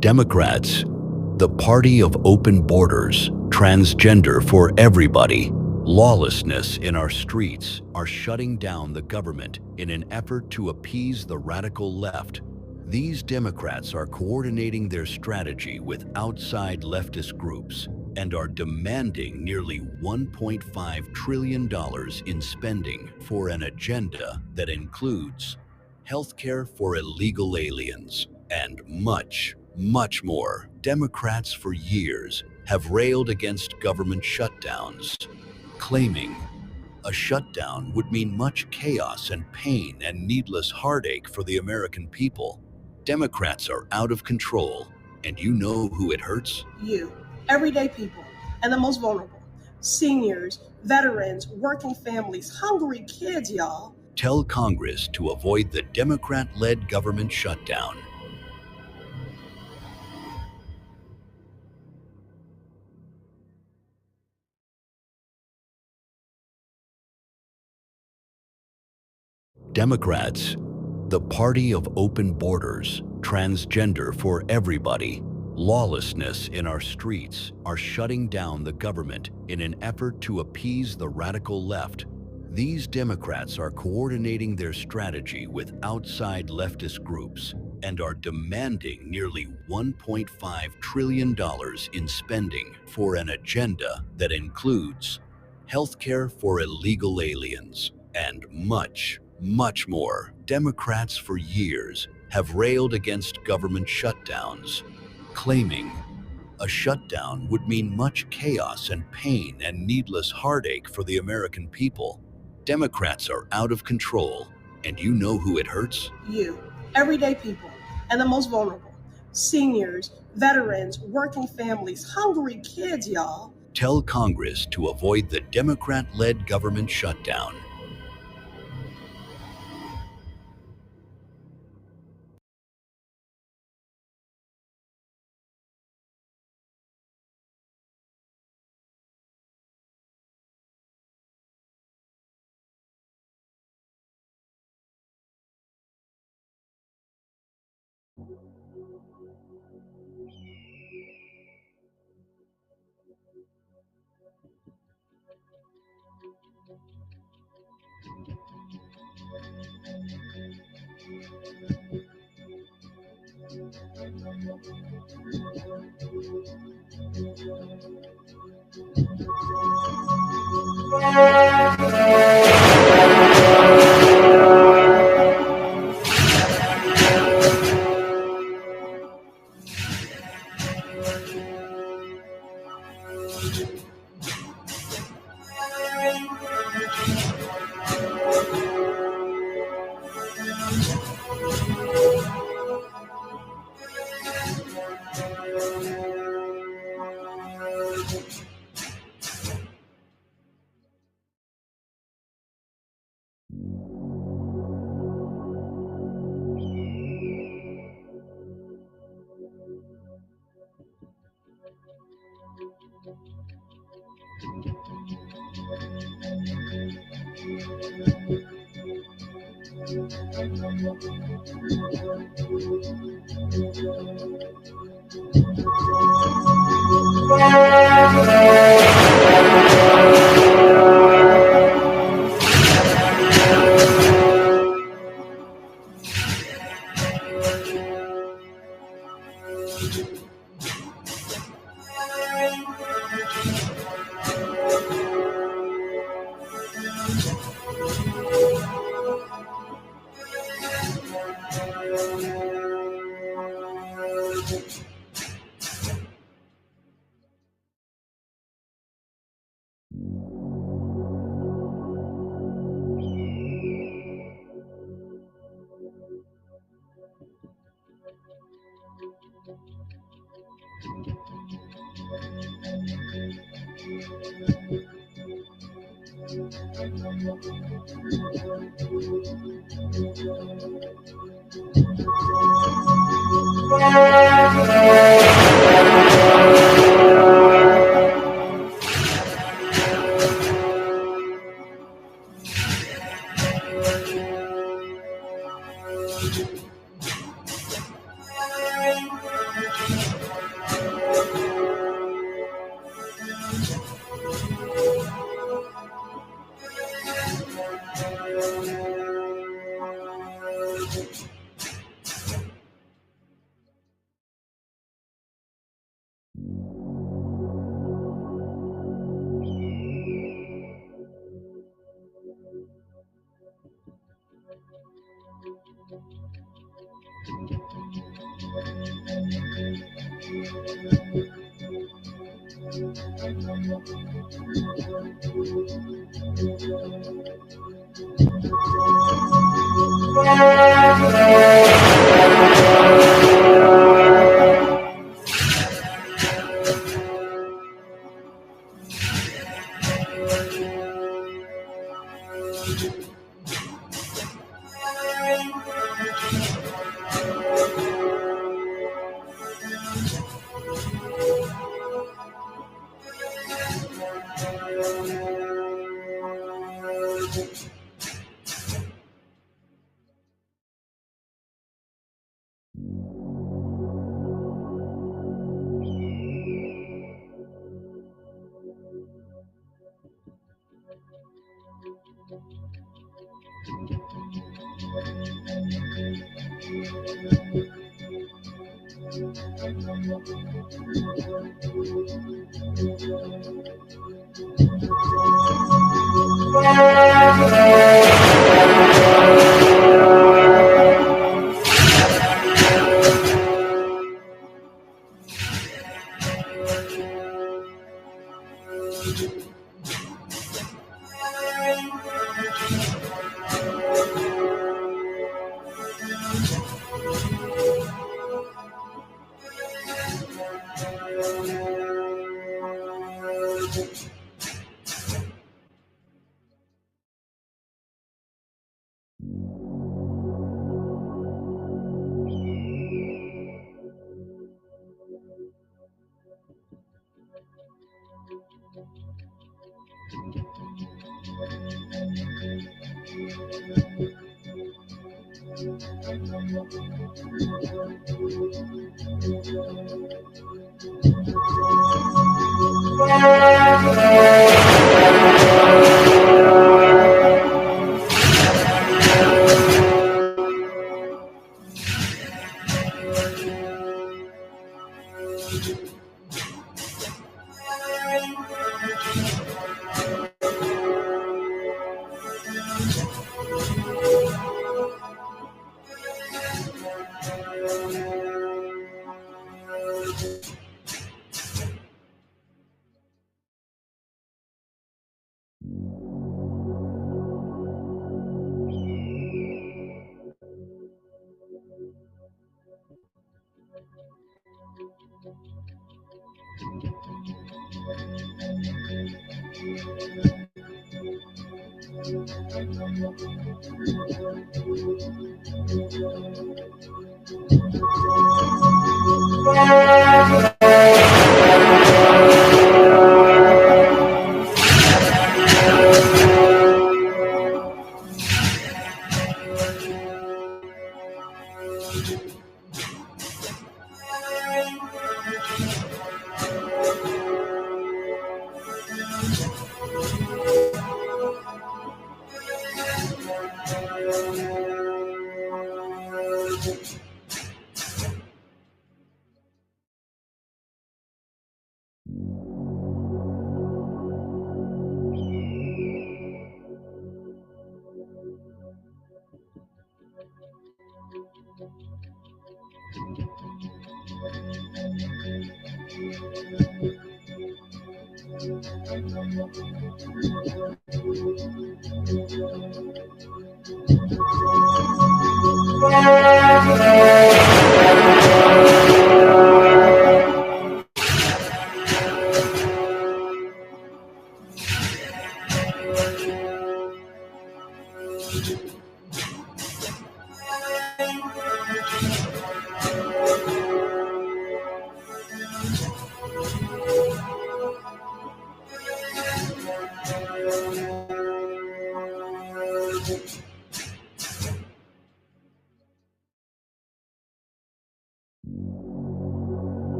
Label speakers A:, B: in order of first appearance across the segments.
A: Democrats, the party of open borders, transgender for everybody, lawlessness in our streets, are shutting down the government in an effort to appease the radical left. These Democrats are coordinating their strategy with outside leftist groups and are demanding nearly $1.5 trillion in spending for an agenda that includes healthcare for illegal aliens and much more. Democrats for years have railed against government shutdowns, claiming a shutdown would mean much chaos and pain and needless heartache for the American people. Democrats are out of control, and you know who it hurts?
B: You, everyday people, and the most vulnerable. Seniors, veterans, working families, hungry kids, y'all.
A: Tell Congress to avoid the Democrat-led government shutdown. Democrats, the party of open borders, transgender for everybody, lawlessness in our streets, are shutting down the government in an effort to appease the radical left. These Democrats are coordinating their strategy with outside leftist groups and are demanding nearly $1.5 trillion in spending for an agenda that includes healthcare for illegal aliens and much more. Democrats for years have railed against government shutdowns, claiming a shutdown would mean much chaos and pain and needless heartache for the American people. Democrats are out of control, and you know who it hurts?
B: You, everyday people, and the most vulnerable. Seniors, veterans, working families, hungry kids, y'all.
A: Tell Congress to avoid the Democrat-led government shutdown.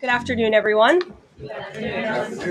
C: Good afternoon, everyone.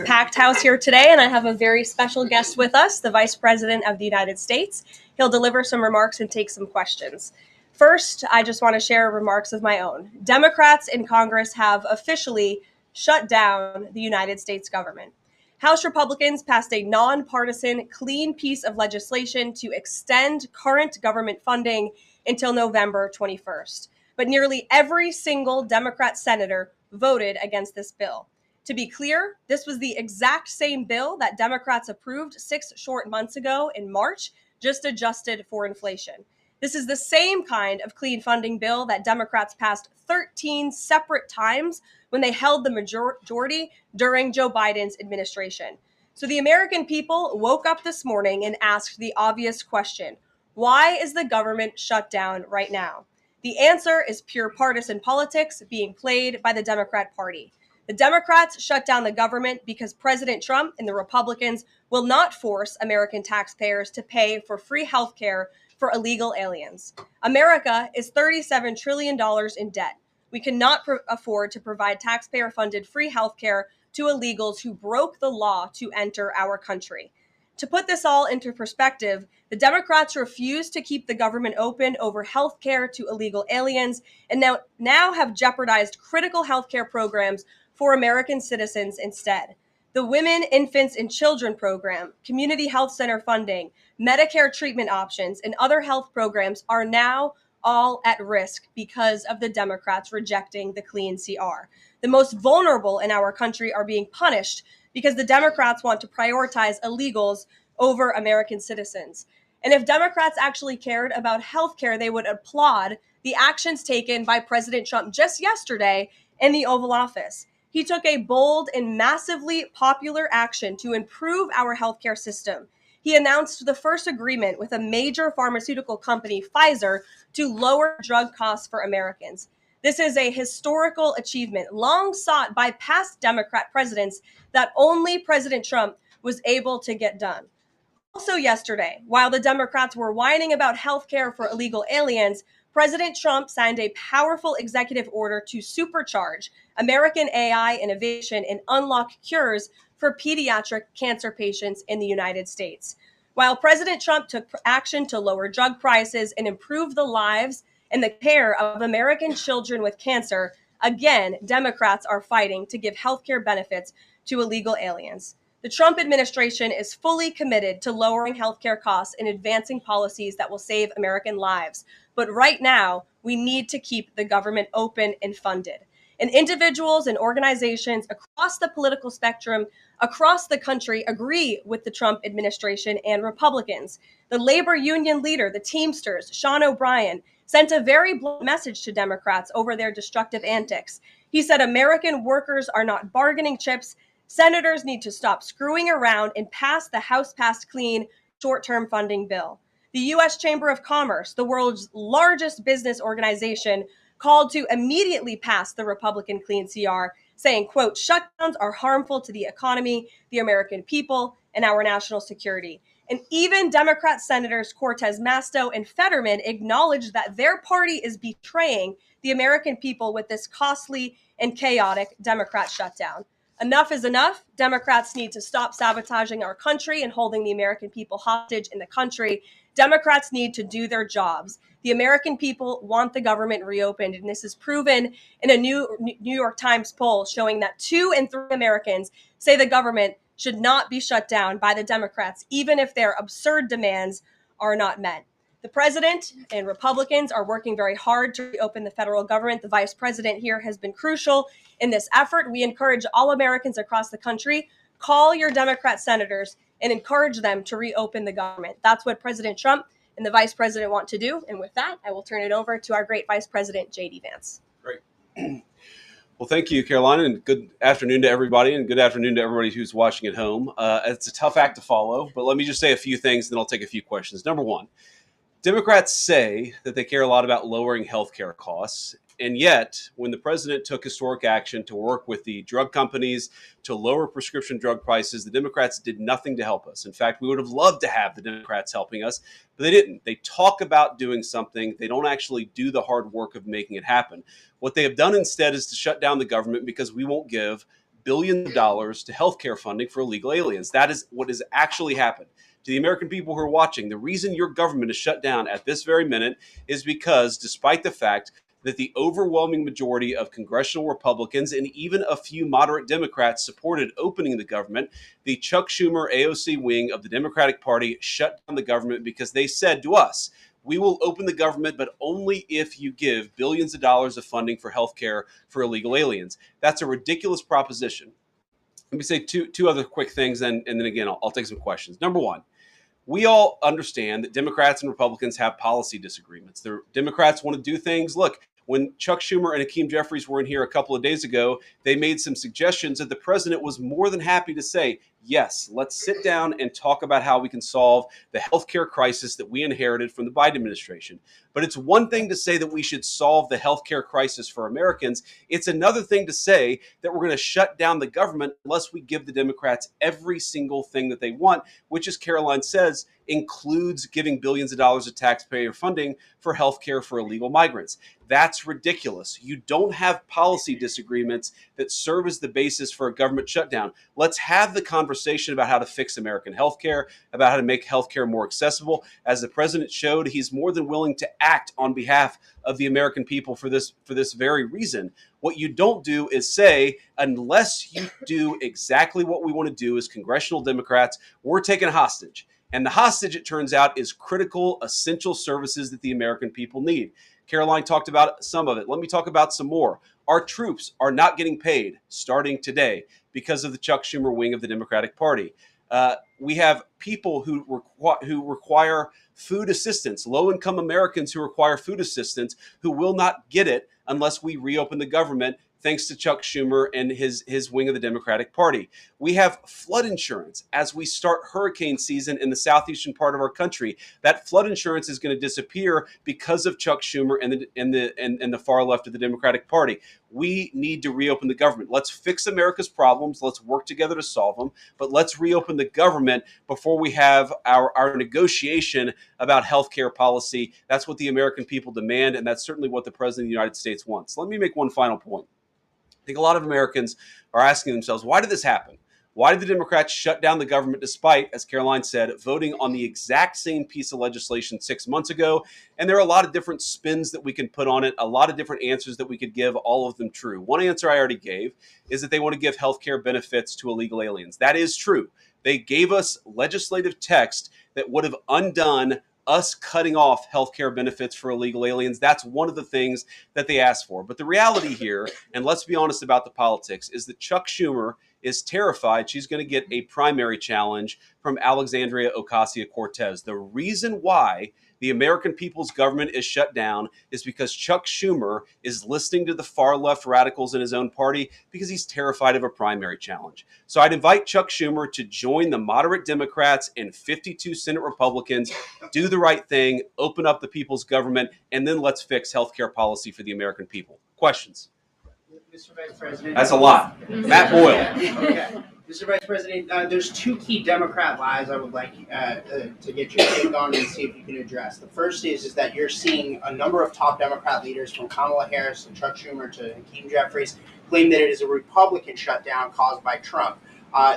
C: Packed house here today, and I have a very special guest with us, the Vice President of the United States. He'll deliver some remarks and take some questions. First, I just want to share remarks of my own. Democrats in Congress have officially shut down the United States government. House Republicans passed a nonpartisan, clean piece of legislation to extend current government funding until November 21st. But nearly every single Democrat senator voted against this bill. To be clear, this was the exact same bill that Democrats approved 6 short months ago in March, just adjusted for inflation. This is the same kind of clean funding bill that Democrats passed 13 separate times when they held the majority during Joe Biden's administration. So the American people woke up this morning and asked the obvious question: why is the government shut down right now? The answer is pure partisan politics being played by the Democrat Party. The Democrats shut down the government because President Trump and the Republicans will not force American taxpayers to pay for free health care for illegal aliens. America is $37 trillion in debt. We cannot afford to provide taxpayer-funded free health care to illegals who broke the law to enter our country. To put this all into perspective, the Democrats refuse to keep the government open over health care to illegal aliens and now have jeopardized critical health care programs for American citizens instead. The Women, Infants, and Children program, community health center funding, Medicare treatment options, and other health programs are now all at risk because of the Democrats rejecting the Clean CR. The most vulnerable in our country are being punished because the Democrats want to prioritize illegals over American citizens. And if Democrats actually cared about healthcare, they would applaud the actions taken by President Trump just yesterday in the Oval Office. He took a bold and massively popular action to improve our healthcare system. He announced the first agreement with a major pharmaceutical company, Pfizer, to lower drug costs for Americans. This is a historical achievement long sought by past Democrat presidents that only President Trump was able to get done. Also yesterday, while the Democrats were whining about health care for illegal aliens, President Trump signed a powerful executive order to supercharge American AI innovation and unlock cures for pediatric cancer patients in the United States. While President Trump took action to lower drug prices and improve the lives and the care of American children with cancer, again, Democrats are fighting to give healthcare benefits to illegal aliens. The Trump administration is fully committed to lowering healthcare costs and advancing policies that will save American lives. But right now, we need to keep the government open and funded. And individuals and organizations across the political spectrum, across the country, agree with the Trump administration and Republicans. The labor union leader, the Teamsters, Sean O'Brien, sent a very blunt message to Democrats over their destructive antics. He said American workers are not bargaining chips. Senators need to stop screwing around and pass the House-passed clean short-term funding bill. The U.S. Chamber of Commerce, the world's largest business organization, called to immediately pass the Republican Clean CR, saying, quote, shutdowns are harmful to the economy, the American people, and our national security. And even Democrat Senators Cortez Masto and Fetterman acknowledged that their party is betraying the American people with this costly and chaotic Democrat shutdown. Enough is enough. Democrats need to stop sabotaging our country and holding the American people hostage in the country. Democrats need to do their jobs. The American people want the government reopened, and this is proven in a New York Times poll showing that 2 in 3 Americans say the government should not be shut down by the Democrats, even if their absurd demands are not met. The president and Republicans are working very hard to reopen the federal government. The vice president here has been crucial in this effort. We encourage all Americans across the country, call your Democrat senators and encourage them to reopen the government. That's what President Trump and the vice president want to do. And with that, I will turn it over to our great vice president, J.D. Vance.
D: Great. Well, thank you, Carolina, and good afternoon to everybody, and good afternoon to everybody who's watching at home. It's a tough act to follow, but let me just say a few things, and then I'll take a few questions. Number one, Democrats say that they care a lot about lowering healthcare costs, and yet when the president took historic action to work with the drug companies to lower prescription drug prices, the Democrats did nothing to help us. In fact, we would have loved to have the Democrats helping us, but they didn't. They talk about doing something. They don't actually do the hard work of making it happen. What they have done instead is to shut down the government because we won't give billions of dollars to healthcare funding for illegal aliens. That is what has actually happened. To the American people who are watching, the reason your government is shut down at this very minute is because, despite the fact that the overwhelming majority of congressional Republicans and even a few moderate Democrats supported opening the government, the Chuck Schumer AOC wing of the Democratic Party shut down the government because they said to us, we will open the government, but only if you give billions of dollars of funding for health care for illegal aliens. That's a ridiculous proposition. Let me say two other quick things, and then again, I'll take some questions. Number one, we all understand that Democrats and Republicans have policy disagreements. The Democrats want to do things. Look, When Chuck Schumer and Hakeem Jeffries were in here a couple of days ago, they made some suggestions that the president was more than happy to say, yes, let's sit down and talk about how we can solve the healthcare crisis that we inherited from the Biden administration. But it's one thing to say that we should solve the healthcare crisis for Americans. It's another thing to say that we're going to shut down the government unless we give the Democrats every single thing that they want, which, as Caroline says, includes giving billions of dollars of taxpayer funding for healthcare for illegal migrants. That's ridiculous. You don't have policy disagreements that serve as the basis for a government shutdown. Let's have the conversation about how to fix American healthcare, about how to make healthcare more accessible. As the president showed, he's more than willing to act on behalf of the American people for this very reason. What you don't do is say, unless you do exactly what we want to do as congressional Democrats, we're taking a hostage. And the hostage, it turns out, is critical, essential services that the American people need. Caroline talked about some of it. Let me talk about some more. Our troops are not getting paid starting today because of the Chuck Schumer wing of the Democratic Party. We have people who require food assistance, low-income Americans who require food assistance, who will not get it unless we reopen the government, thanks to Chuck Schumer and his wing of the Democratic Party. We have flood insurance as we start hurricane season in the southeastern part of our country. That flood insurance is going to disappear because of Chuck Schumer and the far left of the Democratic Party. We need to reopen the government. Let's fix America's problems. Let's work together to solve them. But let's reopen the government before we have our negotiation about healthcare policy. That's what the American people demand, and that's certainly what the President of the United States wants. Let me make one final point. I think a lot of Americans are asking themselves, why did this happen? Why did the Democrats shut down the government despite, as Caroline said, voting on the exact same piece of legislation 6 months ago? And there are a lot of different spins that we can put on it, a lot of different answers that we could give, all of them true. One answer I already gave is that they want to give health care benefits to illegal aliens. That is true. They gave us legislative text that would have undone us cutting off healthcare benefits for illegal aliens. That's one of the things that they asked for. But the reality here, and let's be honest about the politics, is that Chuck Schumer is terrified she's going to get a primary challenge from Alexandria Ocasio-Cortez. The reason why the American people's government is shut down is because Chuck Schumer is listening to the far left radicals in his own party because he's terrified of a primary challenge. So I'd invite Chuck Schumer to join the moderate Democrats and 52 Senate Republicans, do the right thing, open up the people's government, and then let's fix healthcare policy for the American people. Questions?
E: Mr. Vice President.
D: That's a lot. Matt Boyle.
E: Okay. Mr. Vice President, there's two key Democrat lies I would like to get your take on and see if you can address. The first is that you're seeing a number of top Democrat leaders, from Kamala Harris to Chuck Schumer to Hakeem Jeffries, claim that it is a Republican shutdown caused by Trump.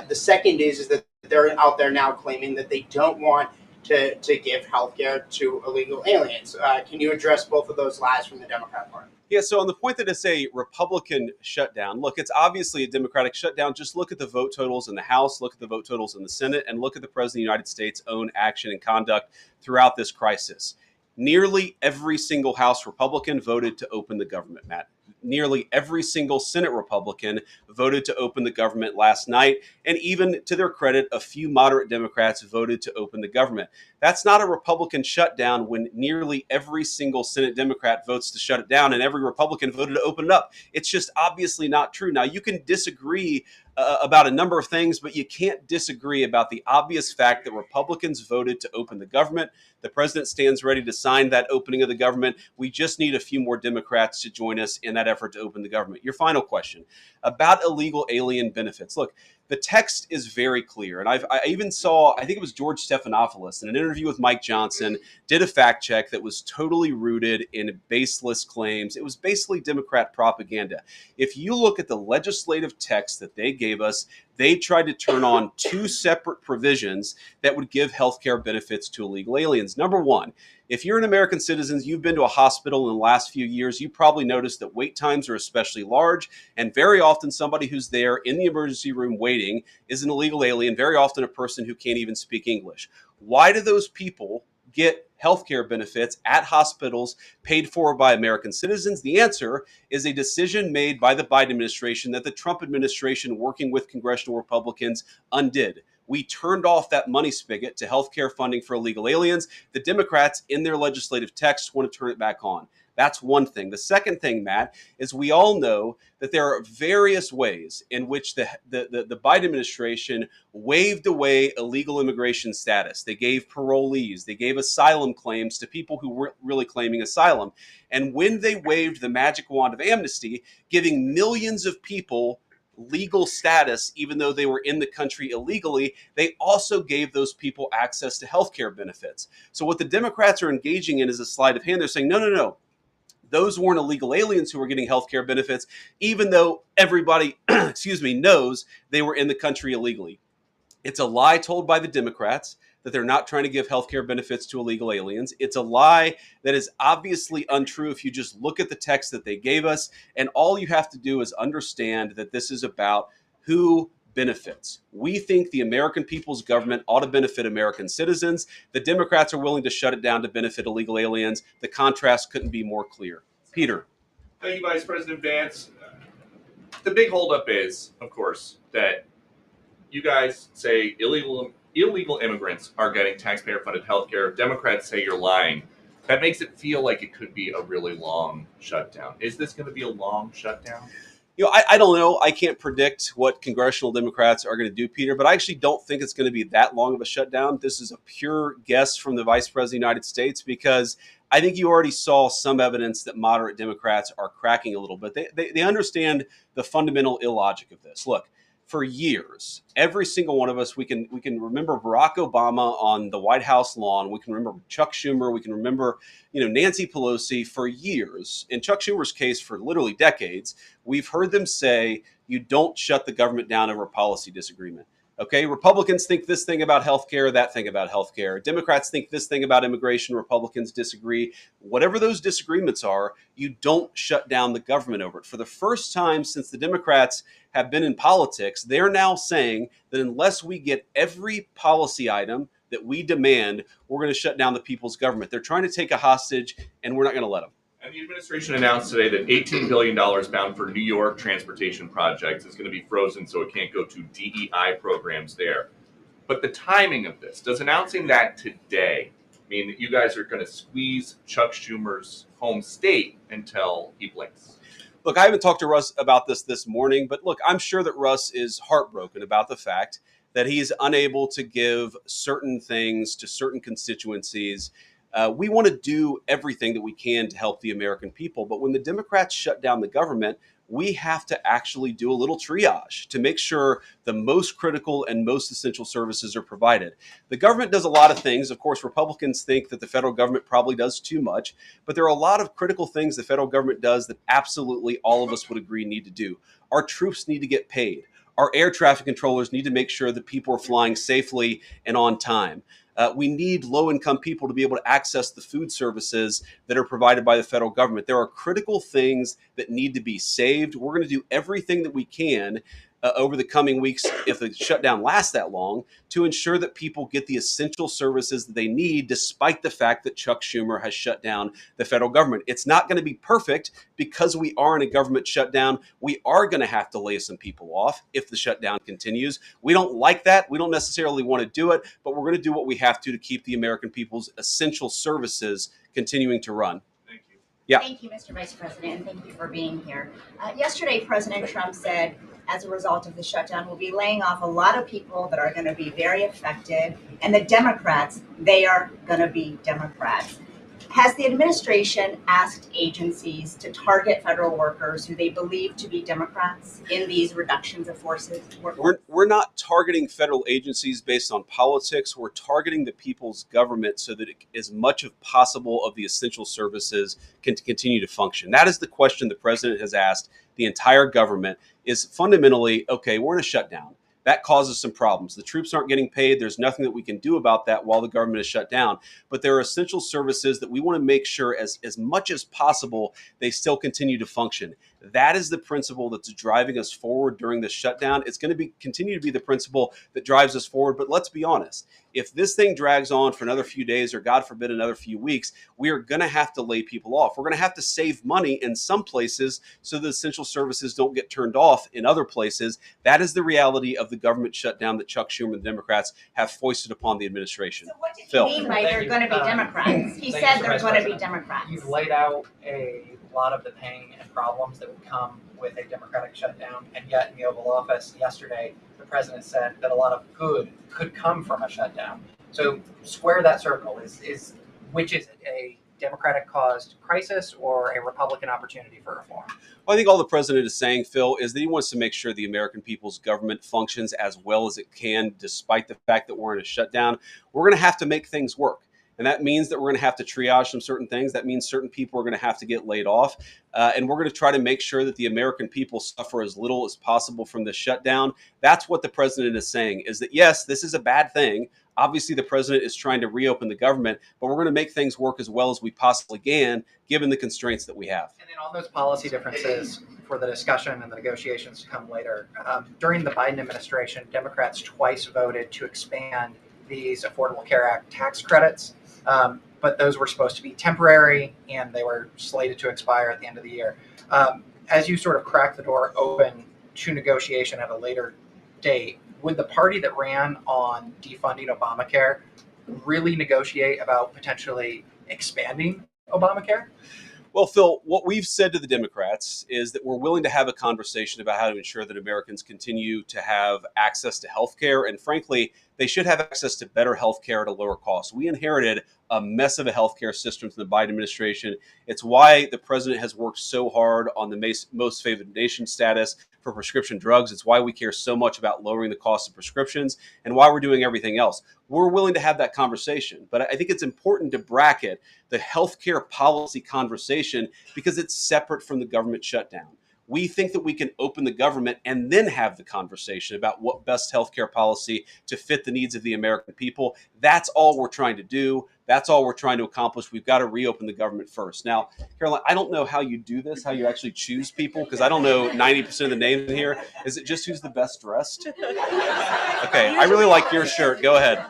E: The second is that they're out there now claiming that they don't want to give health care to illegal aliens. Can you address both of those lies from the Democrat Party?
D: Yeah, so on the point that it's a Republican shutdown, look, it's obviously a Democratic shutdown. Just look at the vote totals in the House, look at the vote totals in the Senate, and look at the President of the United States' own action and conduct throughout this crisis. Nearly every single House Republican voted to open the government, Matt. Nearly every single Senate Republican voted to open the government last night. And even to their credit, a few moderate Democrats voted to open the government. That's not a Republican shutdown when nearly every single Senate Democrat votes to shut it down and every Republican voted to open it up. It's just obviously not true. Now, you can disagree about a number of things, but you can't disagree about the obvious fact that Republicans voted to open the government. The president stands ready to sign that opening of the government. We just need a few more Democrats to join us in that effort to open the government. Your final question about illegal alien benefits. Look, the text is very clear. And I even saw, I think it was George Stephanopoulos in an interview with Mike Johnson, did a fact check that was totally rooted in baseless claims. It was basically Democrat propaganda. If you look at the legislative text that they gave us, they tried to turn on two separate provisions that would give healthcare benefits to illegal aliens. Number one, if you're an American citizen, you've been to a hospital in the last few years, you probably noticed that wait times are especially large. And very often somebody who's there in the emergency room waiting is an illegal alien, very often a person who can't even speak English. Why do those people get healthcare benefits at hospitals paid for by American citizens? The answer is a decision made by the Biden administration that the Trump administration, working with congressional Republicans, undid. We turned off that money spigot to healthcare funding for illegal aliens. The Democrats, in their legislative text, want to turn it back on. That's one thing. The second thing, Matt, is we all know that there are various ways in which the Biden administration waved away illegal immigration status. They gave parolees, they gave asylum claims to people who weren't really claiming asylum. And when they waved the magic wand of amnesty, giving millions of people legal status, even though they were in the country illegally, they also gave those people access to health care benefits. So what the Democrats are engaging in is a sleight of hand. They're saying, no, no, no. Those weren't illegal aliens who were getting health care benefits, even though everybody, knows they were in the country illegally. It's a lie told by the Democrats that they're not trying to give health care benefits to illegal aliens. It's a lie that is obviously untrue if you just look at the text that they gave us. And all you have to do is understand that this is about who benefits. We think the American people's government ought to benefit American citizens. The Democrats are willing to shut it down to benefit illegal aliens. The contrast couldn't be more clear. Peter.
F: Thank you, Vice President Vance. The big holdup is, of course, that you guys say illegal immigrants are getting taxpayer-funded health care. Democrats say you're lying. That makes it feel like it could be a really long shutdown. Is this going to be a long shutdown?
D: I don't know. I can't predict what congressional Democrats are going to do, Peter, but I actually don't think it's going to be that long of a shutdown. This is a pure guess from the Vice President of the United States because I think you already saw some evidence that moderate Democrats are cracking a little bit. They understand the fundamental illogic of this. Look, for years, every single one of us, we can remember Barack Obama on the White House lawn. We can remember Chuck Schumer. We can remember, Nancy Pelosi for years. In Chuck Schumer's case, for literally decades, we've heard them say, you don't shut the government down over a policy disagreement. Okay, Republicans think this thing about healthcare, that thing about healthcare. Democrats think this thing about immigration. Republicans disagree. Whatever those disagreements are, you don't shut down the government over it. For the first time since the Democrats have been in politics, they're now saying that unless we get every policy item that we demand, we're going to shut down the people's government. They're trying to take a hostage, and we're not going to let them.
F: And the administration announced today that $18 billion bound for New York transportation projects is going to be frozen so it can't go to DEI programs there. But the timing of this, does announcing that today mean that you guys are going to squeeze Chuck Schumer's home state until he blinks?
D: Look, I haven't talked to Russ about this morning, but look, I'm sure that Russ is heartbroken about the fact that he's unable to give certain things to certain constituencies. We want to do everything that we can to help the American people. But when the Democrats shut down the government, we have to actually do a little triage to make sure the most critical and most essential services are provided. The government does a lot of things. Of course, Republicans think that the federal government probably does too much, but there are a lot of critical things the federal government does that absolutely all of us would agree need to do. Our troops need to get paid. Our air traffic controllers need to make sure that people are flying safely and on time. We need low-income people to be able to access the food services that are provided by the federal government. There are critical things that need to be saved. We're going to do everything that we can over the coming weeks, if the shutdown lasts that long, to ensure that people get the essential services that they need, despite the fact that Chuck Schumer has shut down the federal government. It's not going to be perfect because we are in a government shutdown. We are going to have to lay some people off if the shutdown continues. We don't like that. We don't necessarily want to do it, but we're going to do what we have to keep the American people's essential services continuing to run. Yeah.
G: Thank you, Mr. Vice President, and thank you for being here. Yesterday, President Trump said, as a result of the shutdown, we'll be laying off a lot of people that are going to be very affected, and the Democrats, they are going to be Democrats. Has the administration asked agencies to target federal workers who they believe to be Democrats in these reductions of forces?
D: We're not targeting federal agencies based on politics. We're targeting the people's government so that as much as possible of the essential services can continue to function. That is the question the president has asked the entire government, is fundamentally, okay, we're in a shutdown. That causes some problems. The troops aren't getting paid. There's nothing that we can do about that while the government is shut down. But there are essential services that we want to make sure as much as possible they still continue to function. That is the principle that's driving us forward during this shutdown. It's going to continue to be the principle that drives us forward. But let's be honest, if this thing drags on for another few days or, God forbid, another few weeks, we are going to have to lay people off. We're going to have to save money in some places so the essential services don't get turned off in other places. That is the reality of the government shutdown that Chuck Schumer and the Democrats have foisted upon the administration.
G: So what did
D: Phil.
G: he mean by they're going to be Democrats? He said they're going to be Democrats.
H: You've laid out a lot of the pain and problems that would come with a Democratic shutdown, and yet in the Oval Office yesterday, the president said that a lot of good could come from a shutdown. So square that circle. Which is it, a Democratic-caused crisis or a Republican opportunity for reform?
D: Well, I think all the president is saying, Phil, is that he wants to make sure the American people's government functions as well as it can, despite the fact that we're in a shutdown. We're going to have to make things work. And that means that we're going to have to triage some certain things. That means certain people are going to have to get laid off. And we're going to try to make sure that the American people suffer as little as possible from this shutdown. That's what the president is saying, is that, yes, this is a bad thing. Obviously, the president is trying to reopen the government, but we're going to make things work as well as we possibly can, given the constraints that we have.
H: And then on those policy differences for the discussion and the negotiations to come later, during the Biden administration, Democrats twice voted to expand these Affordable Care Act tax credits, but those were supposed to be temporary and they were slated to expire at the end of the year. As you sort of crack the door open to negotiation at a later date, would the party that ran on defunding Obamacare really negotiate about potentially expanding Obamacare?
D: Well, Phil, what we've said to the Democrats is that we're willing to have a conversation about how to ensure that Americans continue to have access to health care. And frankly, they should have access to better health care at a lower cost. We inherited a mess of a healthcare system from the Biden administration. It's why the president has worked so hard on the most favored nation status for prescription drugs. It's why we care so much about lowering the cost of prescriptions and why we're doing everything else. We're willing to have that conversation. But I think it's important to bracket the healthcare policy conversation because it's separate from the government shutdown. We think that we can open the government and then have the conversation about what best healthcare policy to fit the needs of the American people. That's all we're trying to do. That's all we're trying to accomplish. We've got to reopen the government first. Now, Caroline, I don't know how you do this, how you actually choose people, because I don't know 90% of the names in here. Is it just who's the best dressed? Okay, I really like your shirt. Go ahead.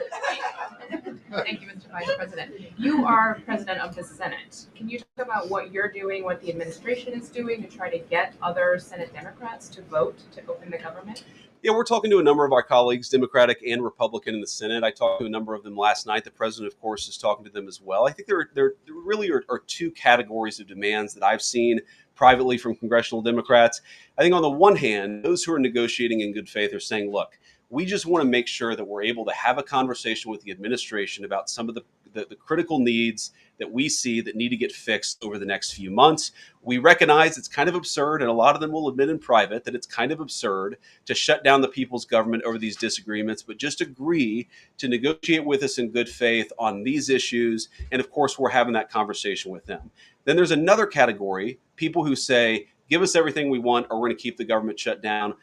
I: Thank you, Mr. Vice President. You are president of the Senate. Can you talk about what you're doing, what the administration is doing to try to get other Senate Democrats to vote to open the government?
D: Yeah, we're talking to a number of our colleagues, Democratic and Republican in the Senate. I talked to a number of them last night. The president, of course, is talking to them as well. I think there really are two categories of demands that I've seen privately from congressional Democrats. I think on the one hand, those who are negotiating in good faith are saying, look, we just want to make sure that we're able to have a conversation with the administration about some of the critical needs that we see that need to get fixed over the next few months. We recognize it's kind of absurd, and a lot of them will admit in private that it's kind of absurd to shut down the people's government over these disagreements, but just agree to negotiate with us in good faith on these issues. And of course, we're having that conversation with them. Then there's another category, people who say, give us everything we want or we're going to keep the government shut down.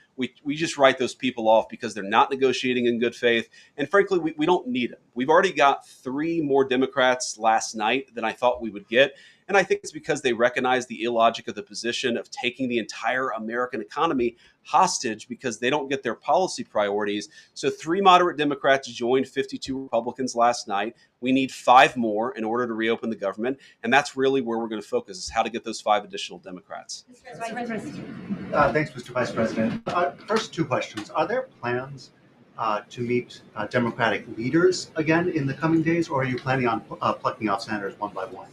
D: We just write those people off because they're not negotiating in good faith. And frankly, we don't need them. We've already got 3 more Democrats last night than I thought we would get. And I think it's because they recognize the illogic of the position of taking the entire American economy hostage because they don't get their policy priorities. So 3 moderate Democrats joined 52 Republicans last night. We need 5 more in order to reopen the government. And that's really where we're going to focus, is how to get those 5 additional Democrats.
J: Thanks, Mr. Vice President. First 2 questions. Are there plans to meet Democratic leaders again in the coming days, or are you planning on plucking off senators one by one?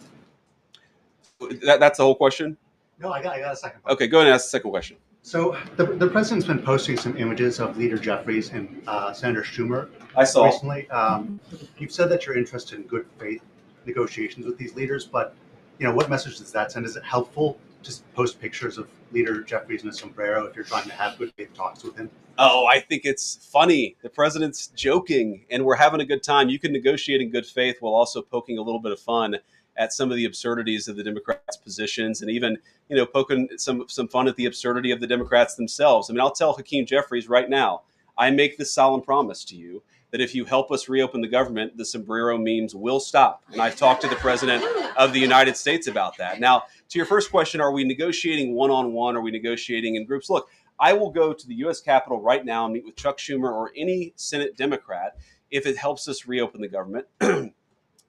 D: That's the whole question?
J: No, I got a second question.
D: Okay, go ahead and ask the second question.
J: So the president's been posting some images of Leader Jeffries and Senator Schumer.
D: I saw.
J: Recently. You've said that you're interested in good faith negotiations with these leaders, but what message does that send? Is it helpful to post pictures of Leader Jeffries in a sombrero if you're trying to have good faith talks with him?
D: Oh, I think it's funny. The president's joking and we're having a good time. You can negotiate in good faith while also poking a little bit of fun at some of the absurdities of the Democrats' positions, and even, poking some fun at the absurdity of the Democrats themselves. I mean, I'll tell Hakeem Jeffries right now, I make this solemn promise to you that if you help us reopen the government, the sombrero memes will stop. And I've talked to the president of the United States about that. Now, to your first question, are we negotiating one-on-one? Are we negotiating in groups? Look, I will go to the U.S. Capitol right now and meet with Chuck Schumer or any Senate Democrat if it helps us reopen the government.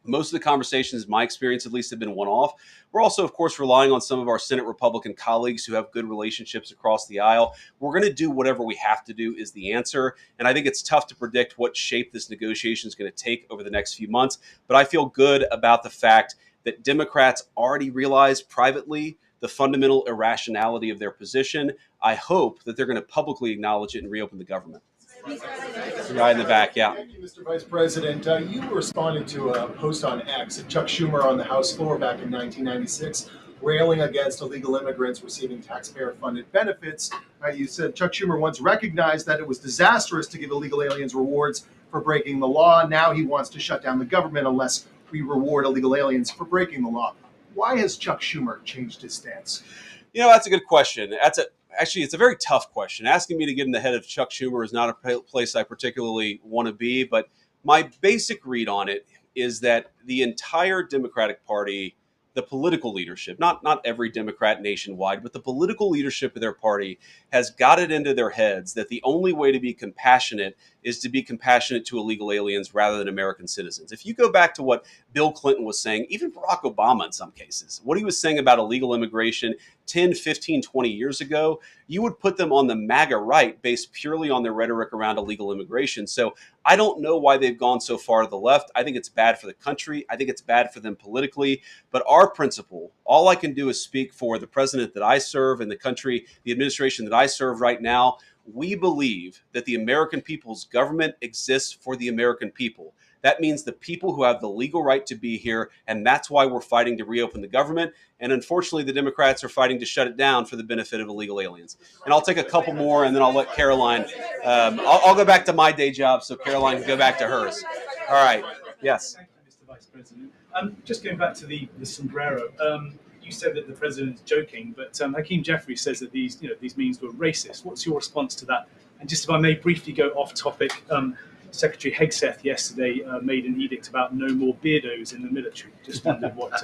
D: Most of the conversations, in my experience at least, have been one-off. We're also, of course, relying on some of our Senate Republican colleagues who have good relationships across the aisle. We're going to do whatever we have to do is the answer. And I think it's tough to predict what shape this negotiation is going to take over the next few months. But I feel good about the fact that Democrats already realize privately the fundamental irrationality of their position. I hope that they're going to publicly acknowledge it and reopen the government. The guy in the back, yeah.
K: Thank you, Mr. Vice President. You responded to a post on X of Chuck Schumer on the House floor back in 1996, railing against illegal immigrants receiving taxpayer-funded benefits. You said Chuck Schumer once recognized that it was disastrous to give illegal aliens rewards for breaking the law. Now he wants to shut down the government unless we reward illegal aliens for breaking the law. Why has Chuck Schumer changed his stance?
D: You know, that's a good question. Actually, it's a very tough question. Asking me to get in the head of Chuck Schumer is not a place I particularly want to be, but my basic read on it is that the entire Democratic Party, the political leadership, not every Democrat nationwide, but the political leadership of their party has got it into their heads that the only way to be compassionate is to be compassionate to illegal aliens rather than American citizens. If you go back to what Bill Clinton was saying, even Barack Obama in some cases, what he was saying about illegal immigration 10, 15, 20 years ago, you would put them on the MAGA right based purely on their rhetoric around illegal immigration. So I don't know why they've gone so far to the left. I think it's bad for the country. I think it's bad for them politically. But our principle, all I can do is speak for the president that I serve and the country, the administration that I serve right now. We believe that the American people's government exists for the American people. That means the people who have the legal right to be here, and that's why we're fighting to reopen the government. And unfortunately, the Democrats are fighting to shut it down for the benefit of illegal aliens. And I'll take a couple more, and then I'll let Caroline. I'll go back to my day job so Caroline can go back to hers. All right. Yes.
L: Thank you, Mr. Vice President. Just going back to the sombrero. You said that the president's joking, but Hakeem Jeffries says that these memes were racist. What's your response to that? And just if I may briefly go off topic, Secretary Hegseth yesterday made an edict about no more beardos in the military. Just wondered what.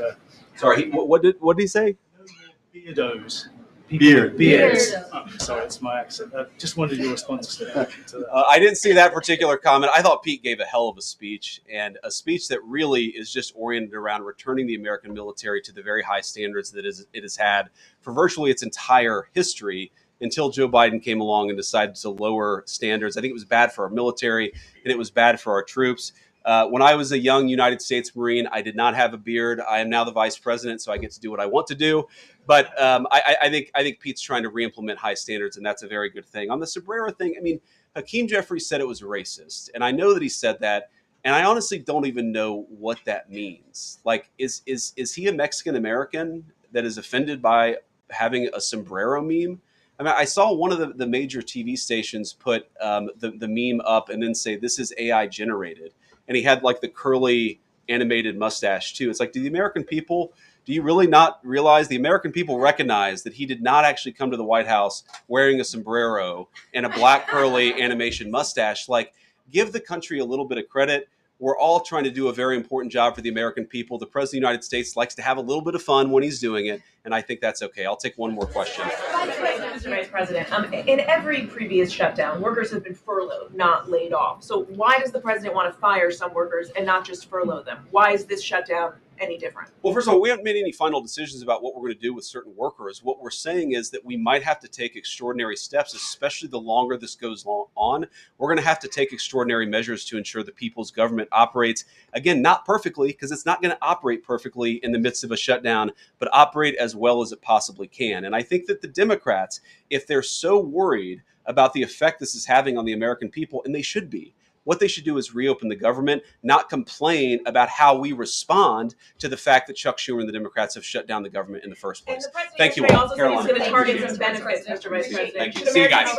D: Sorry, what did he say?
L: No more beardos.
K: Beards.
L: Oh, sorry, it's my accent. Just wondered your response to that.
D: I didn't see that particular comment. I thought Pete gave a hell of a speech, and a speech that really is just oriented around returning the American military to the very high standards that it has had for virtually its entire history until Joe Biden came along and decided to lower standards. I think it was bad for our military, and it was bad for our troops. When I was a young United States Marine, I did not have a beard. I am now the vice president, so I get to do what I want to do. But I think Pete's trying to re-implement high standards, and that's a very good thing. On the sombrero thing, I mean, Hakeem Jeffries said it was racist, and I know that he said that, and I honestly don't even know what that means. Like, is he a Mexican American that is offended by having a sombrero meme? I mean, I saw one of the major TV stations put the meme up and then say, this is AI generated. And he had like the curly animated mustache too. It's like, do you really not realize the American people recognize that he did not actually come to the White House wearing a sombrero and a black curly animation mustache? Like, give the country a little bit of credit. We're all trying to do a very important job for the American people. The President of the United States likes to have a little bit of fun when he's doing it, and I think that's okay. I'll take one more question.
M: Mr. Vice President, in every previous shutdown, workers have been furloughed, not laid off. So why does the president want to fire some workers and not just furlough them? Why is this shutdown any different?
D: Well, first of all, we haven't made any final decisions about what we're going to do with certain workers. What we're saying is that we might have to take extraordinary steps, especially the longer this goes on. We're going to have to take extraordinary measures to ensure the people's government operates, again, not perfectly, because it's not going to operate perfectly in the midst of a shutdown, but operate as well as it possibly can. And I think that the Democrats, if they're so worried about the effect this is having on the American people, and they should be, what they should do is reopen the government, not complain about how we respond to the fact that Chuck Schumer and the Democrats have shut down the government in the first place. Thank you all.
M: Caroline. He's going to target some benefits, Mr. Vice President.
D: Thank you. See you guys.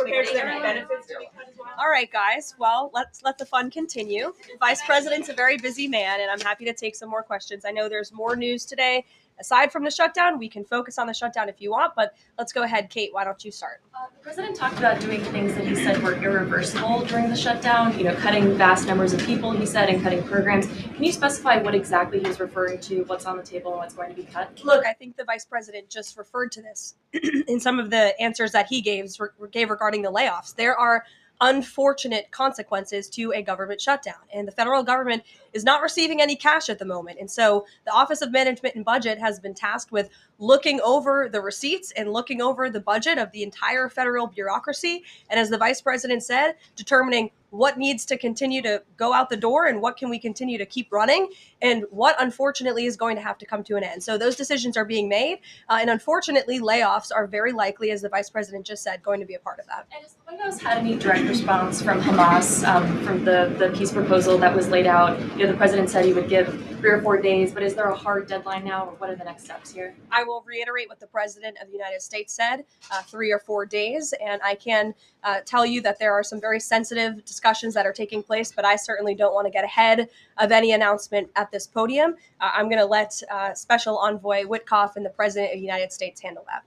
C: All right, guys. Well, let's let the fun continue. Vice President's a very busy man, and I'm happy to take some more questions. I know there's more news today aside from the shutdown. We can focus on the shutdown if you want, but let's go ahead. Kate, why don't you start?
N: The president talked about doing things that he said were irreversible during the shutdown, cutting vast numbers of people, he said, and cutting programs. Can you specify what exactly he's referring to, what's on the table and what's going to be cut?
C: Look, I think the vice president just referred to this in some of the answers that he gave regarding the layoffs. There are unfortunate consequences to a government shutdown, and the federal government is not receiving any cash at the moment. And so the Office of Management and Budget has been tasked with looking over the receipts and looking over the budget of the entire federal bureaucracy. And as the vice president said, determining what needs to continue to go out the door and what can we continue to keep running and what unfortunately is going to have to come to an end. So those decisions are being made. And unfortunately, layoffs are very likely, as the vice president just said, going to be a part of that.
N: And has the White House had any direct response from Hamas from the peace proposal that was laid out? The president said he would give 3 or 4 days, but is there a hard deadline now, or what are the next steps here?
C: I will reiterate what the president of the United States said, 3 or 4 days. And I can tell you that there are some very sensitive discussions that are taking place, but I certainly don't want to get ahead of any announcement at this podium. I'm going to let Special Envoy Witkoff and the President of the United States handle that.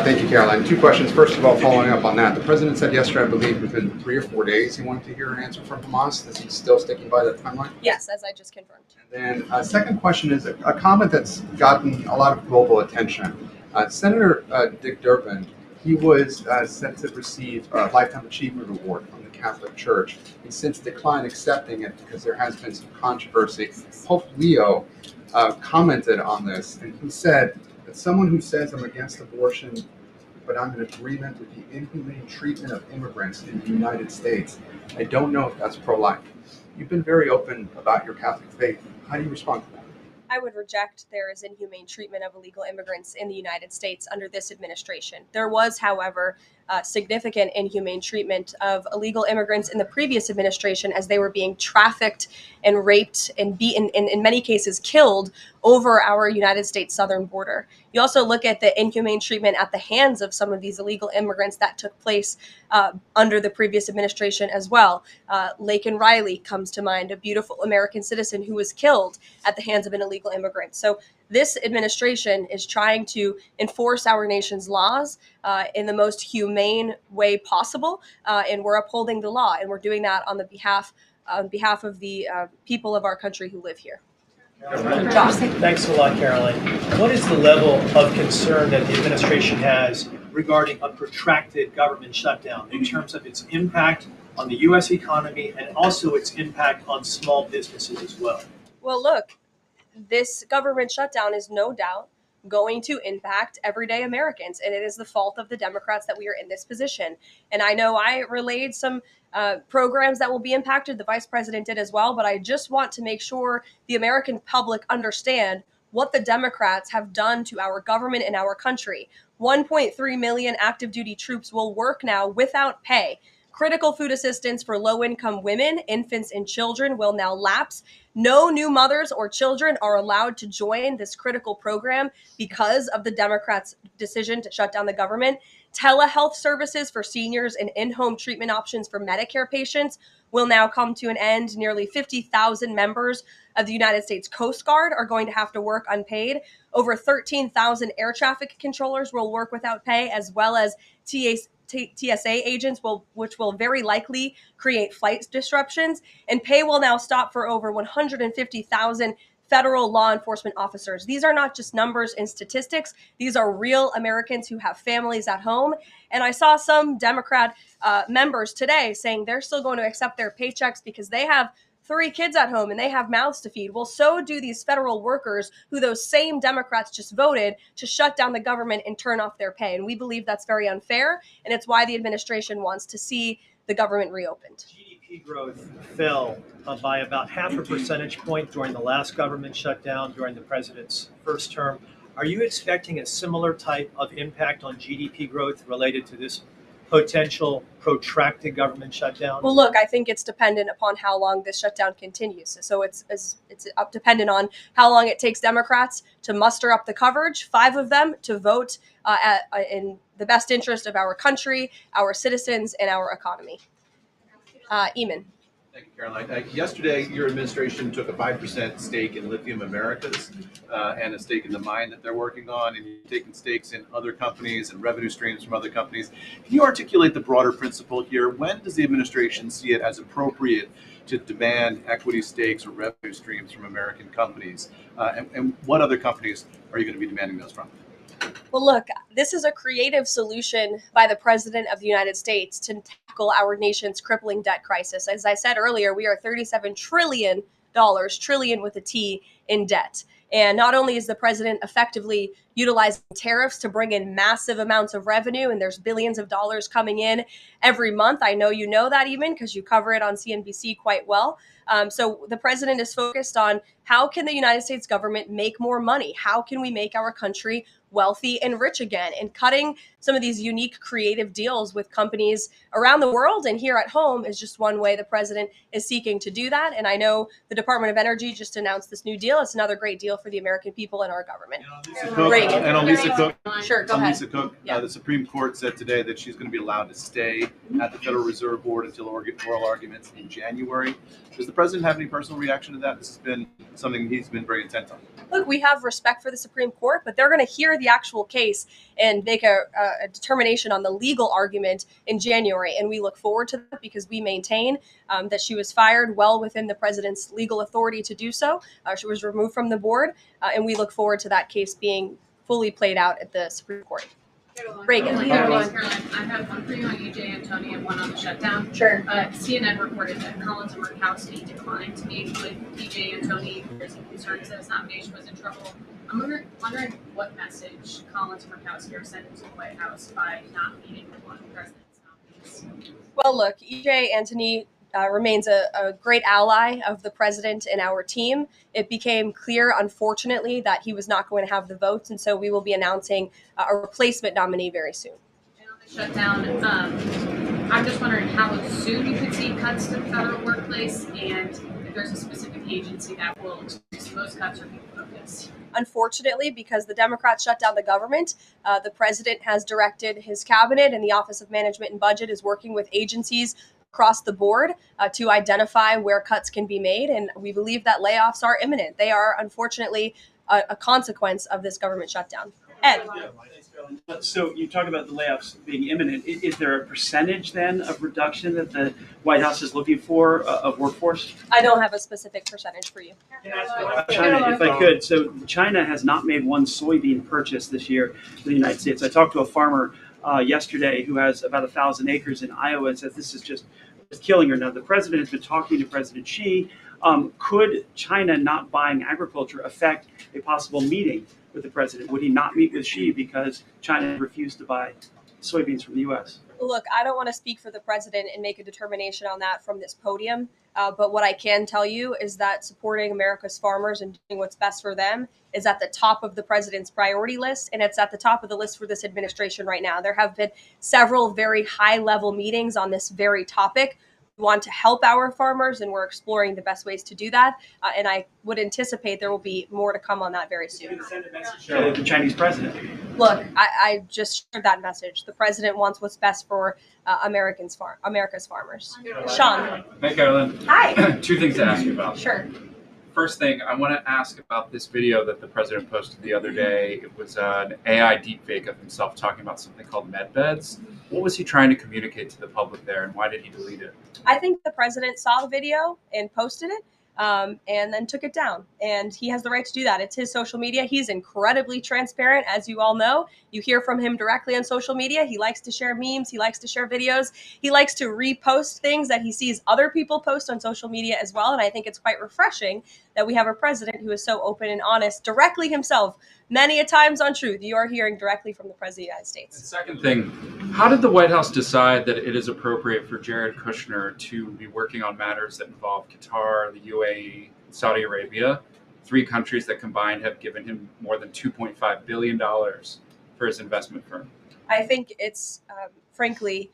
O: Thank you, Caroline. 2 questions. First of all, following up on that, the president said yesterday, I believe, within 3 or 4 days, he wanted to hear an answer from Hamas. Is he still sticking by that timeline?
C: Yes, as I just confirmed.
O: And then second question is a comment that's gotten a lot of global attention. Senator Dick Durbin, he was set to receive a Lifetime Achievement Award from the Catholic Church. He's since declined accepting it because there has been some controversy. Pope Leo commented on this, and he said that someone who says I'm against abortion, but I'm in agreement with the inhumane treatment of immigrants in the United States, I don't know if that's pro-life. You've been very open about your Catholic faith. How do you respond to that?
C: I would reject there is inhumane treatment of illegal immigrants in the United States under this administration. There was, however, significant inhumane treatment of illegal immigrants in the previous administration as they were being trafficked and raped and beaten, and in many cases killed over our United States southern border. You also look at the inhumane treatment at the hands of some of these illegal immigrants that took place under the previous administration as well. Laken Riley comes to mind, a beautiful American citizen who was killed at the hands of an illegal immigrant. So this administration is trying to enforce our nation's laws in the most humane way possible, and we're upholding the law, and we're doing that on behalf of the people of our country who live here.
P: Josh. Thanks a lot, Caroline. What is the level of concern that the administration has regarding a protracted government shutdown in terms of its impact on the U.S. economy and also its impact on small businesses as well?
C: Well, look, this government shutdown is no doubt going to impact everyday Americans, and it is the fault of the Democrats that we are in this position. And I know I relayed some programs that will be impacted. The vice president did as well, but I just want to make sure the American public understand what the Democrats have done to our government and our country. 1.3 million active duty troops will work now without pay. Critical food assistance for low-income women, infants, and children will now lapse. No new mothers or children are allowed to join this critical program because of the Democrats' decision to shut down the government. Telehealth services for seniors and in-home treatment options for Medicare patients will now come to an end. Nearly 50,000 members of the United States Coast Guard are going to have to work unpaid. Over 13,000 air traffic controllers will work without pay, as well as TSA agents, which will very likely create flight disruptions. And pay will now stop for over 150,000 federal law enforcement officers. These are not just numbers and statistics. These are real Americans who have families at home. And I saw some Democrat members today saying they're still going to accept their paychecks because they have 3 kids at home and they have mouths to feed. Well, so do these federal workers who those same Democrats just voted to shut down the government and turn off their pay. And we believe that's very unfair. And it's why the administration wants to see the government reopened.
P: GDP growth fell by about 0.5 percentage point during the last government shutdown during the president's first term. Are you expecting a similar type of impact on GDP growth related to this potential protracted government shutdown?
C: Well, look, I think it's dependent upon how long this shutdown continues. So it's dependent on how long it takes Democrats to muster up the coverage, 5 of them, to vote in the best interest of our country, our citizens, and our economy. Eamon.
Q: Thank you, Caroline. Yesterday, your administration took a 5% stake in Lithium Americas and a stake in the mine that they're working on, and you've taken stakes in other companies and revenue streams from other companies. Can you articulate the broader principle here? When does the administration see it as appropriate to demand equity stakes or revenue streams from American companies? And what other companies are you going to be demanding those from?
C: Well, look, this is a creative solution by the President of the United States to tackle our nation's crippling debt crisis. As I said earlier, we are $37 trillion, trillion with a T, in debt. And not only is the president effectively utilizing tariffs to bring in massive amounts of revenue, and there's billions of dollars coming in every month. I know you know that even because you cover it on CNBC quite well. So the president is focused on how can the United States government make more money? How can we make our country wealthy and rich again? And cutting some of these unique creative deals with companies around the world and here at home is just one way the president is seeking to do that. And I know the Department of Energy just announced this new deal. It's another great deal for the American people and our government.
Q: And on Lisa Cook,
C: Sure, go ahead. Yeah.
Q: The Supreme Court said today that she's going to be allowed to stay at the Federal Reserve Board until oral arguments in January. Does the president have any personal reaction to that? This has been something he's been very intent on.
C: Look, we have respect for the Supreme Court, but they're going to hear the actual case and make a determination on the legal argument in January. And we look forward to that because we maintain that she was fired well within the president's legal authority to do so. She was removed from the board, and we look forward to that case being fully played out at the Supreme Court. Reagan.
R: Caroline, I have one for you on EJ and Tony and one on the shutdown.
C: Sure.
R: CNN reported that Collins and Murkowski declined to meet with EJ and Tony. There's some concerns that his nomination was in trouble. I'm wondering what message Collins and Murkowski are sending to the White House by not meeting with one of the president's nominees.
C: Well, look, EJ Antony remains a great ally of the president and our team. It became clear, unfortunately, that he was not going to have the votes, and so we will be announcing a replacement nominee very soon.
R: And on the shutdown, I'm just wondering how soon you could see cuts to the federal workplace, and if there's a specific agency that will experience those cuts or be focused.
C: Unfortunately, because the Democrats shut down the government, the president has directed his cabinet, and the Office of Management and Budget is working with agencies across the board to identify where cuts can be made. And we believe that layoffs are imminent. They are, unfortunately, a consequence of this government shutdown. Ed.
L: So you talk about the layoffs being imminent. Is there a percentage then of reduction that the White House is looking for of workforce?
C: I don't have a specific percentage for you.
L: China, if I could. So China has not made one soybean purchase this year in the United States. I talked to a farmer yesterday who has about 1,000 acres in Iowa and says this is just killing her. Now, the president has been talking to President Xi. Could China not buying agriculture affect a possible meeting with the president? Would he not meet with Xi because China refused to buy soybeans from the U.S.?
C: Look, I don't want to speak for the president and make a determination on that from this podium. But what I can tell you is that supporting America's farmers and doing what's best for them is at the top of the president's priority list, and it's at the top of the list for this administration right now. There have been several very high-level meetings on this very topic. We want to help our farmers, and we're exploring the best ways to do that. And I would anticipate there will be more to come on that very soon.
L: The Chinese president.
C: Look, I just shared that message. The president wants what's best for America's farmers. Sean.
S: Hey, Carolyn.
C: Hi.
S: Two things to ask you about.
C: Sure.
S: First thing, I want to ask about this video that the president posted the other day. It was an AI deepfake of himself talking about something called medbeds. What was he trying to communicate to the public there, and why did he delete it?
C: I think the president saw the video and posted it and then took it down. And he has the right to do that. It's his social media. He's incredibly transparent, as you all know. You hear from him directly on social media. He likes to share memes. He likes to share videos. He likes to repost things that he sees other people post on social media as well. And I think it's quite refreshing that we have a president who is so open and honest directly himself. Many a times on Truth, you are hearing directly from the President of the United States.
S: The second thing, how did the White House decide that it is appropriate for Jared Kushner to be working on matters that involve Qatar, the UAE, Saudi Arabia, three countries that combined have given him more than $2.5 billion for his investment firm?
C: I think it's, frankly,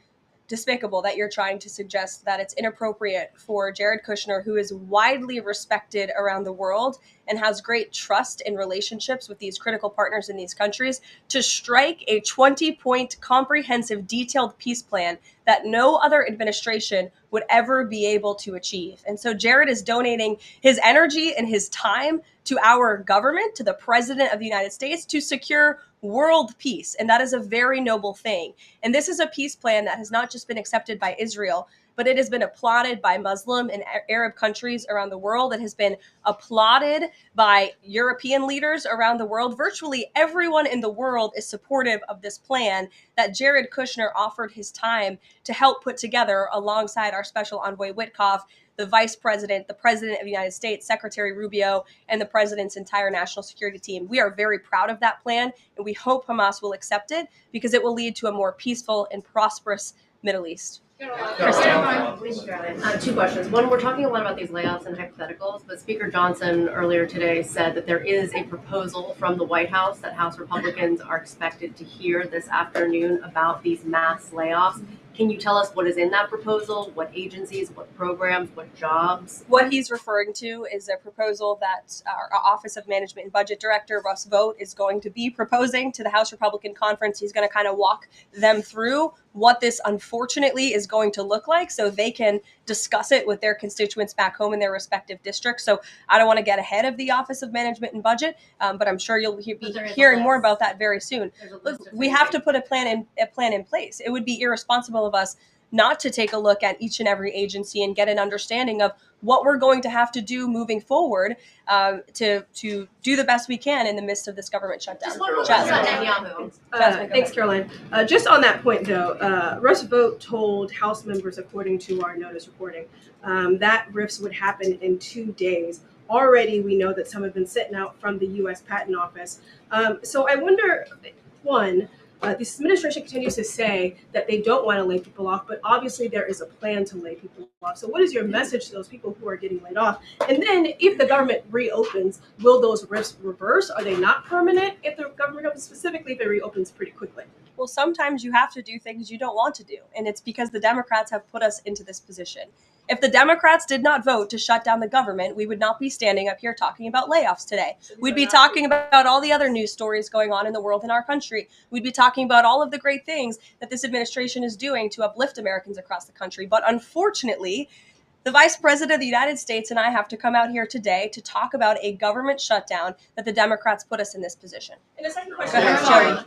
C: despicable that you're trying to suggest that it's inappropriate for Jared Kushner, who is widely respected around the world and has great trust in relationships with these critical partners in these countries, to strike a 20-point comprehensive detailed peace plan that no other administration would ever be able to achieve. And so Jared is donating his energy and his time to our government, to the president of the United States, to secure world peace. And that is a very noble thing. And this is a peace plan that has not just been accepted by Israel, but it has been applauded by Muslim and Arab countries around the world. It has been applauded by European leaders around the world. Virtually everyone in the world is supportive of this plan that Jared Kushner offered his time to help put together alongside our special envoy Witkoff, the vice president, the president of the United States, Secretary Rubio, and the president's entire national security team. We are very proud of that plan, and we hope Hamas will accept it because it will lead to a more peaceful and prosperous Middle East.
T: Two questions. One, we're talking a lot about these layoffs and hypotheticals, but Speaker Johnson earlier today said that there is a proposal from the White House that House Republicans are expected to hear this afternoon about these mass layoffs. Can you tell us what is in that proposal? What agencies, what programs, what jobs?
C: What he's referring to is a proposal that our Office of Management and Budget Director, Russ Vought, is going to be proposing to the House Republican Conference. He's going to kind of walk them through what this unfortunately is going to look like so they can discuss it with their constituents back home in their respective districts. So I don't want to get ahead of the Office of Management and Budget, but I'm sure you'll be hearing more about that very soon. Look, we have to put a plan in place. It would be irresponsible of us not to take a look at each and every agency and get an understanding of what we're going to have to do moving forward to do the best we can in the midst of this government shutdown.
U: Thanks, Caroline. Just on that point, though, Russ Vought told House members, according to our notice reporting, that RIFs would happen in 2 days. Already, we know that some have been sitting out from the U.S. Patent Office. So I wonder, one, this administration continues to say that they don't want to lay people off, but obviously there is a plan to lay people off. So what is your message to those people who are getting laid off? And then if the government reopens, will those risks reverse? Are they not permanent if the government reopens, specifically if it reopens pretty quickly?
C: Well, sometimes you have to do things you don't want to do. And it's because the Democrats have put us into this position. If the Democrats did not vote to shut down the government, we would not be standing up here talking about layoffs today. We'd be talking about all the other news stories going on in the world and our country. We'd be talking about all of the great things that this administration is doing to uplift Americans across the country. But unfortunately, the Vice President of the United States and I have to come out here today to talk about a government shutdown that the Democrats put us in this position.
U: And the second question,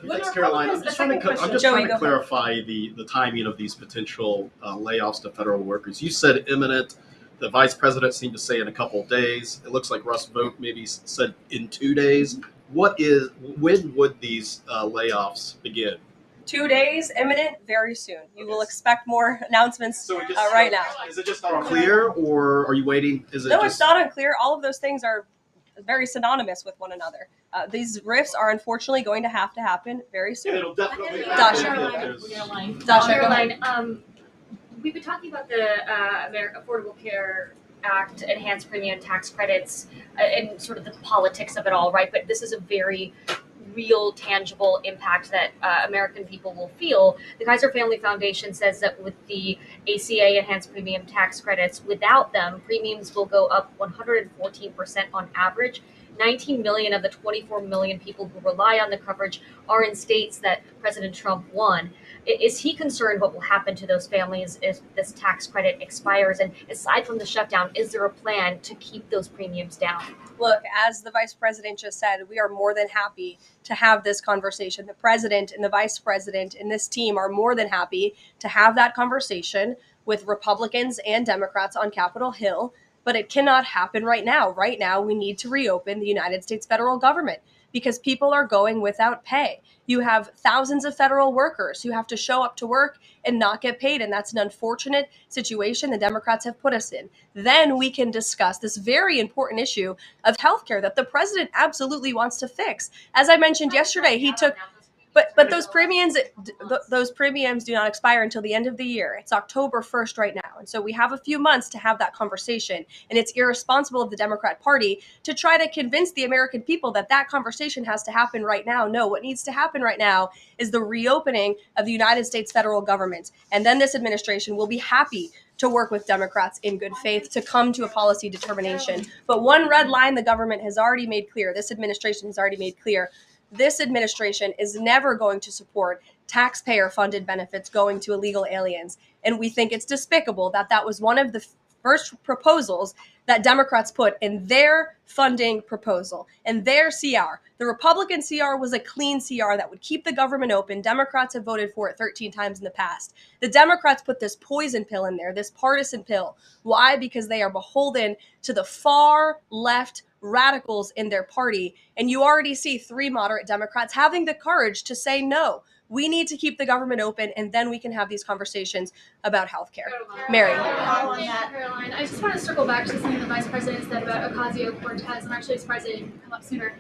V: Thanks, Caroline. I'm just trying to clarify the timing of these potential layoffs to federal workers. You said imminent. The Vice President seemed to say in a couple of days. It looks like Russ Vought maybe said in 2 days. When would these layoffs begin?
C: 2 days, imminent, very soon. You will expect more announcements right now.
V: Is it just unclear, or are you waiting?
C: It's not unclear. All of those things are very synonymous with one another. These rifts are unfortunately going to happen very soon.
V: It'll definitely
W: Caroline, we've been talking about the Affordable Care Act, enhanced premium tax credits, and sort of the politics of it all, right? But this is a very real, tangible impact that American people will feel. The Kaiser Family Foundation says that with the ACA enhanced premium tax credits, without them, premiums will go up 114% on average. 19 million of the 24 million people who rely on the coverage are in states that President Trump won. Is he concerned what will happen to those families if this tax credit expires? And aside from the shutdown, is there a plan to keep those premiums down?
C: Look, as the Vice President just said, we are more than happy to have this conversation. The President and the Vice President and this team are more than happy to have that conversation with Republicans and Democrats on Capitol Hill, but it cannot happen right now. Right now, we need to reopen the United States federal government because people are going without pay. You have thousands of federal workers who have to show up to work and not get paid, and that's an unfortunate situation the Democrats have put us in. Then we can discuss this very important issue of healthcare that the president absolutely wants to fix. As I mentioned yesterday, he took But those premiums do not expire until the end of the year. It's October 1st right now. And so we have a few months to have that conversation. And it's irresponsible of the Democrat Party to try to convince the American people that that conversation has to happen right now. No, what needs to happen right now is the reopening of the United States federal government. And then this administration will be happy to work with Democrats in good faith to come to a policy determination. But one red line the government has already made clear, this administration has already made clear, this administration is never going to support taxpayer-funded benefits going to illegal aliens. And we think it's despicable that that was one of the first proposals that Democrats put in their funding proposal, and their CR. The Republican CR was a clean CR that would keep the government open. Democrats have voted for it 13 times in the past. The Democrats put this poison pill in there, this partisan pill. Why? Because they are beholden to the far left radicals in their party. And you already see 3 moderate Democrats having the courage to say, no, we need to keep the government open, and then we can have these conversations about healthcare. Mary.
W: Caroline, I just want to circle back to something the Vice President said about Ocasio-Cortez. I'm actually surprised it didn't come up sooner.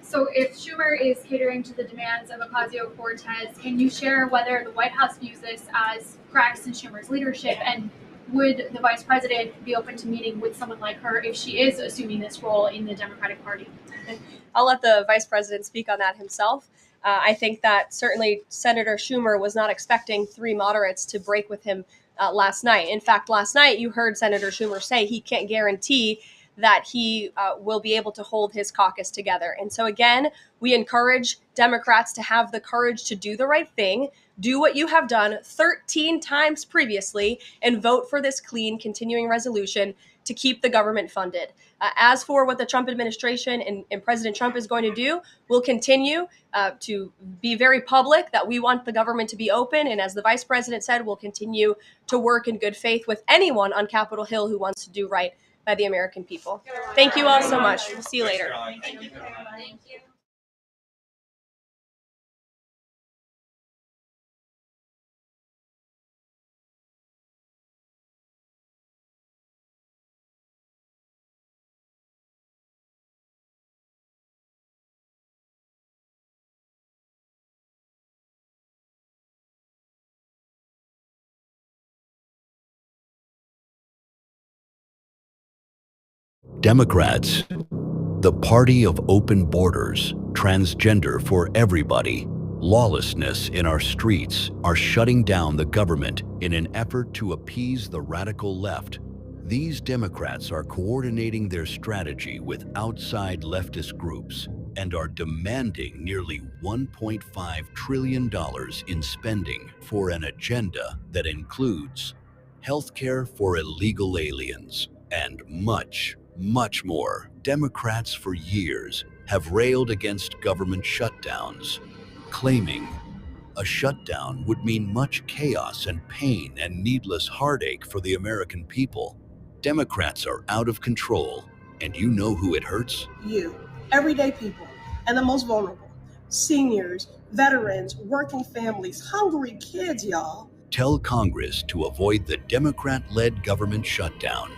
W: So if Schumer is catering to the demands of Ocasio-Cortez, can you share whether the White House views this as cracks in Schumer's leadership, and would the Vice President be open to meeting with someone like her if she is assuming this role in the Democratic Party?
C: I'll let the Vice President speak on that himself. I think that certainly Senator Schumer was not expecting 3 moderates to break with him last night. In fact, last night you heard Senator Schumer say he can't guarantee that he will be able to hold his caucus together. And so again, we encourage Democrats to have the courage to do the right thing, do what you have done 13 times previously, and vote for this clean continuing resolution to keep the government funded. As for what the Trump administration and President Trump is going to do, we'll continue to be very public that we want the government to be open. And as the Vice President said, we'll continue to work in good faith with anyone on Capitol Hill who wants to do right by the American people. Thank you all so much. We'll see you later.
W: Thank you.
A: Democrats, the party of open borders, transgender for everybody, lawlessness in our streets, are shutting down the government in an effort to appease the radical left. These Democrats are coordinating their strategy with outside leftist groups and are demanding nearly $1.5 trillion in spending for an agenda that includes healthcare for illegal aliens and much more. Democrats for years have railed against government shutdowns, claiming a shutdown would mean much chaos and pain and needless heartache for the American people. Democrats are out of control, and you know who it hurts?
B: You, everyday people, and the most vulnerable, seniors, veterans, working families, hungry kids, y'all.
A: Tell Congress to avoid the Democrat-led government shutdown.